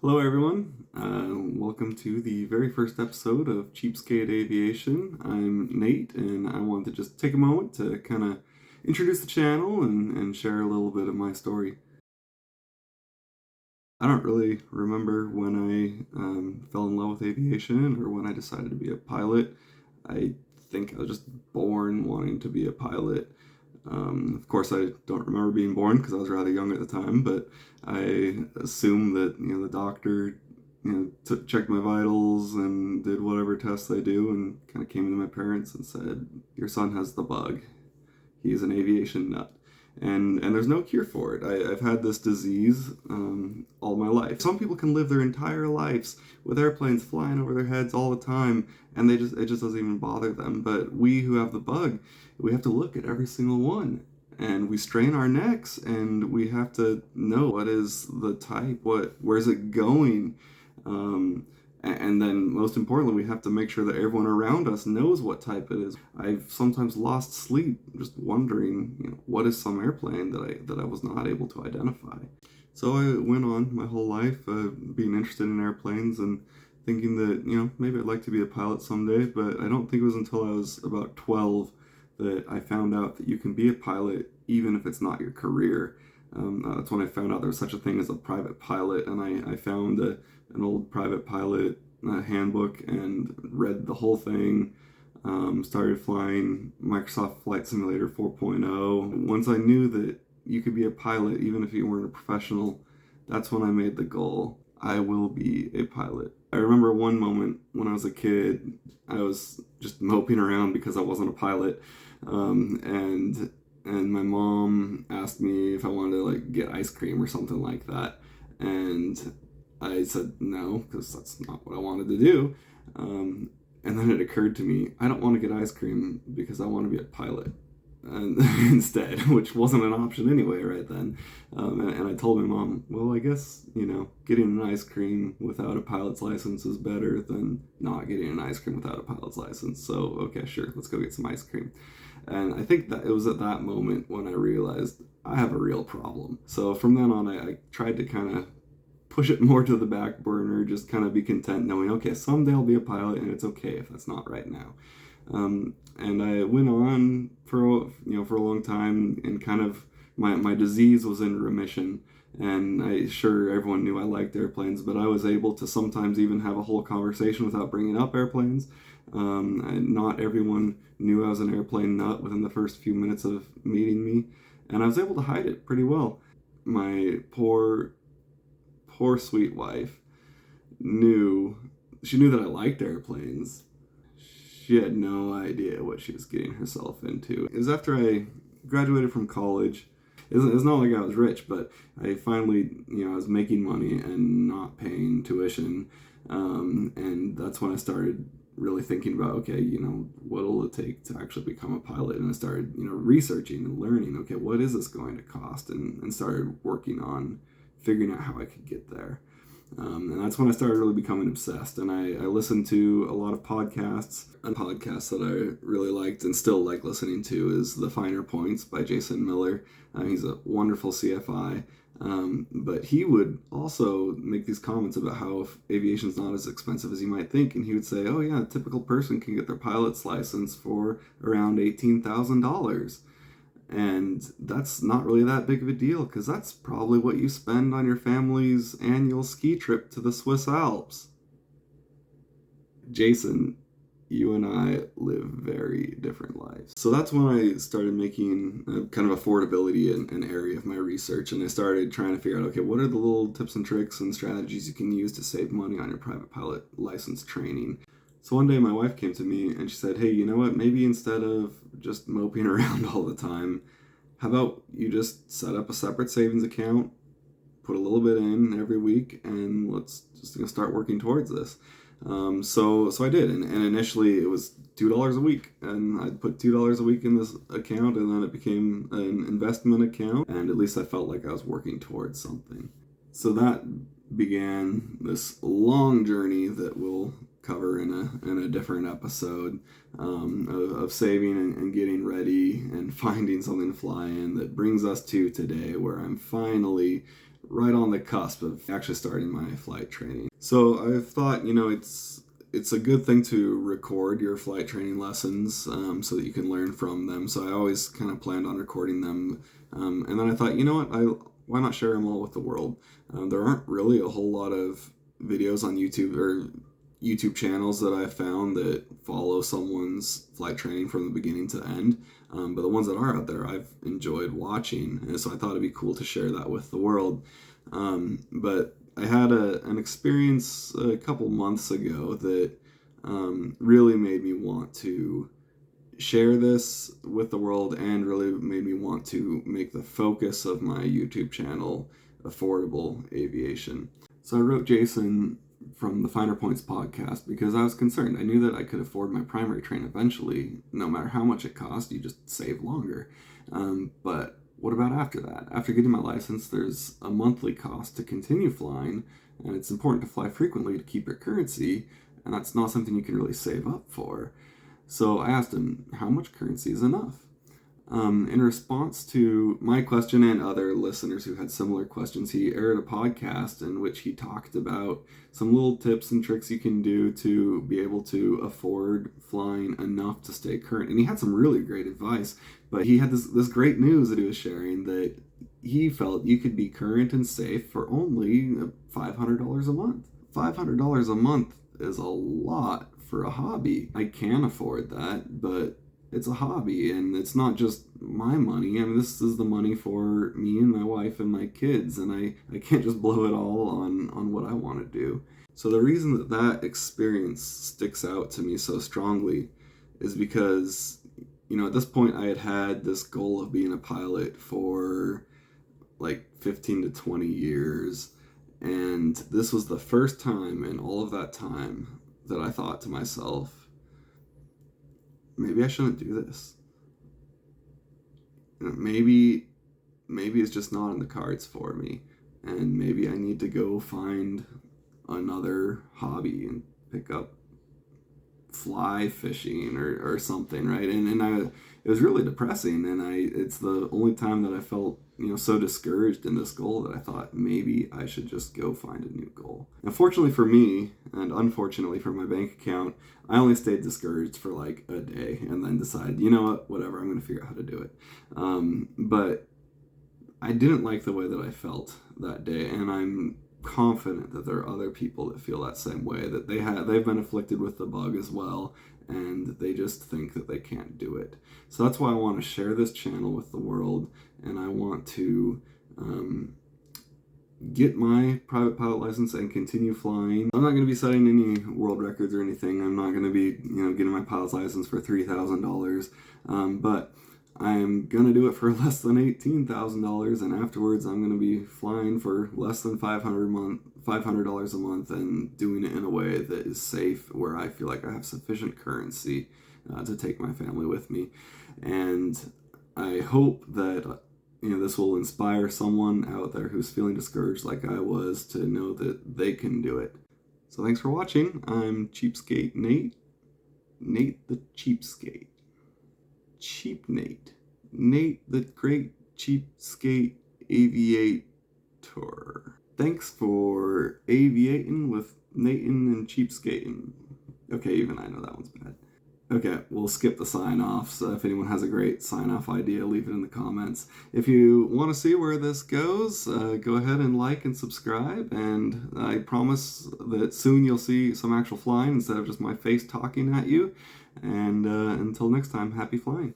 Hello, everyone. Welcome to the very first episode of Cheapsake Aviation. I'm Nate, and I wanted to just take a moment to kind of introduce the channel and share a little bit of my story. I don't really remember when I fell in love with aviation or when I decided to be a pilot. I think I was just born wanting to be a pilot. Of course, I don't remember being born because I was rather young at the time, but I assume that the doctor checked my vitals and did whatever tests they do, and kind of came to my parents and said, "Your son has the bug. He's an aviation nut." And there's no cure for it. I've had this disease all my life. Some people can live their entire lives with airplanes flying over their heads all the time, and it just doesn't even bother them. But we who have the bug, we have to look at every single one, and we strain our necks, and we have to know what is the type, where's it going. Um, and then, most importantly, we have to make sure that everyone around us knows what type it is. I've sometimes lost sleep just wondering, what is some airplane that I was not able to identify. So I went on my whole life being interested in airplanes and thinking that, maybe I'd like to be a pilot someday. But I don't think it was until I was about 12 that I found out that you can be a pilot even if it's not your career. That's when I found out there was such a thing as a private pilot, and I found an old private pilot handbook and read the whole thing. Started flying Microsoft Flight Simulator 4.0. Once I knew that you could be a pilot even if you weren't a professional, that's when I made the goal. I will be a pilot. I remember one moment when I was a kid, I was just moping around because I wasn't a pilot, and my mom asked me if I wanted to get ice cream or something like that, and I said no because that's not what I wanted to do. And then it occurred to me, I don't want to get ice cream because I want to be a pilot and instead, which wasn't an option anyway right then. And I told my mom, well, I guess, getting an ice cream without a pilot's license is better than not getting an ice cream without a pilot's license. So, okay, sure, let's go get some ice cream. And I think that it was at that moment when I realized I have a real problem. So from then on, I tried to kind of push it more to the back burner, just kind of be content knowing, okay, someday I'll be a pilot, and it's okay if that's not right now. And I went on for for a long time, and kind of my disease was in remission. And everyone knew I liked airplanes, but I was able to sometimes even have a whole conversation without bringing up airplanes. And not everyone knew I was an airplane nut within the first few minutes of meeting me, and I was able to hide it pretty well. My poor sweet wife knew she knew that I liked airplanes. She had no idea what she was getting herself into. It was after I graduated from college. It's not like I was rich, but I finally, I was making money and not paying tuition. And that's when I started really thinking about, okay, what'll it take to actually become a pilot? And I started, researching and learning, okay, what is this going to cost? And started working on figuring out how I could get there. And that's when I started really becoming obsessed. And I listened to a lot of podcasts. A podcast that I really liked and still like listening to is The Finer Points by Jason Miller. He's a wonderful CFI. But he would also make these comments about how aviation's not as expensive as you might think. And he would say, oh yeah, a typical person can get their pilot's license for around $18,000. And that's not really that big of a deal because that's probably what you spend on your family's annual ski trip to the Swiss Alps. Jason, you and I live very different lives. So that's when I started making a kind of affordability an area of my research, and I started trying to figure out, okay, what are the little tips and tricks and strategies you can use to save money on your private pilot license training. So one day my wife came to me and she said, hey, you know what, maybe instead of just moping around all the time, how about you just set up a separate savings account, put a little bit in every week, and let's just start working towards this. So I did, and initially it was $2 a week, and I'd put $2 a week in this account, and then it became an investment account, and at least I felt like I was working towards something. So that began this long journey that we'll cover in a different episode, of saving and getting ready and finding something to fly in, that brings us to today, where I'm finally right on the cusp of actually starting my flight training. So I've thought, it's a good thing to record your flight training lessons so that you can learn from them. So I always kind of planned on recording them. And then I thought, why not share them all with the world? There aren't really a whole lot of videos on YouTube or YouTube channels that I've found that follow someone's flight training from the beginning to end. But the ones that are out there, I've enjoyed watching. And so I thought it'd be cool to share that with the world. But I had an experience a couple months ago that really made me want to share this with the world and really made me want to make the focus of my YouTube channel affordable aviation. So I wrote Jason from the Finer Points podcast because I was concerned. I knew that I could afford my primary train eventually. No matter how much it cost, you just save longer. But what about after that? After getting my license, there's a monthly cost to continue flying, and it's important to fly frequently to keep your currency, and that's not something you can really save up for. So I asked him, how much currency is enough? In response to my question and other listeners who had similar questions, he aired a podcast in which he talked about some little tips and tricks you can do to be able to afford flying enough to stay current. And he had some really great advice, but he had this great news that he was sharing that he felt you could be current and safe for only $500 a month. $500 a month is a lot for a hobby. I can afford that, but it's a hobby, and it's not just my money. I mean, this is the money for me and my wife and my kids, and I can't just blow it all on what I want to do. So the reason that experience sticks out to me so strongly is because, at this point I had this goal of being a pilot for like 15 to 20 years, and this was the first time in all of that time that I thought to myself, maybe I shouldn't do this. Maybe it's just not in the cards for me, and maybe I need to go find another hobby and pick up fly fishing or something, right? And it was really depressing, and it's the only time that I felt so discouraged in this goal that I thought maybe I should just go find a new goal. Now, fortunately for me, and unfortunately for my bank account, I only stayed discouraged for like a day and then decided, whatever, I'm going to figure out how to do it. But I didn't like the way that I felt that day, and I'm confident that there are other people that feel that same way, that they've been afflicted with the bug as well, and they just think that they can't do it. So that's why I want to share this channel with the world, and I want to get my private pilot license and continue flying. I'm not going to be setting any world records or anything. I'm not going to be getting my pilot's license for $3,000, but I'm going to do it for less than $18,000, and afterwards I'm going to be flying for less than $500 a month and doing it in a way that is safe, where I feel like I have sufficient currency to take my family with me. And I hope that this will inspire someone out there who's feeling discouraged like I was to know that they can do it. So thanks for watching. I'm Cheapskate Nate. Nate the Cheapskate. Cheap Nate. Nate the Great Cheapskate Aviator. Thanks for aviating with Nathan and Cheapskating. Okay, even I know that one's bad. Okay, we'll skip the sign-off, so if anyone has a great sign-off idea, leave it in the comments. If you want to see where this goes, go ahead and like and subscribe, and I promise that soon you'll see some actual flying instead of just my face talking at you. And until next time, happy flying.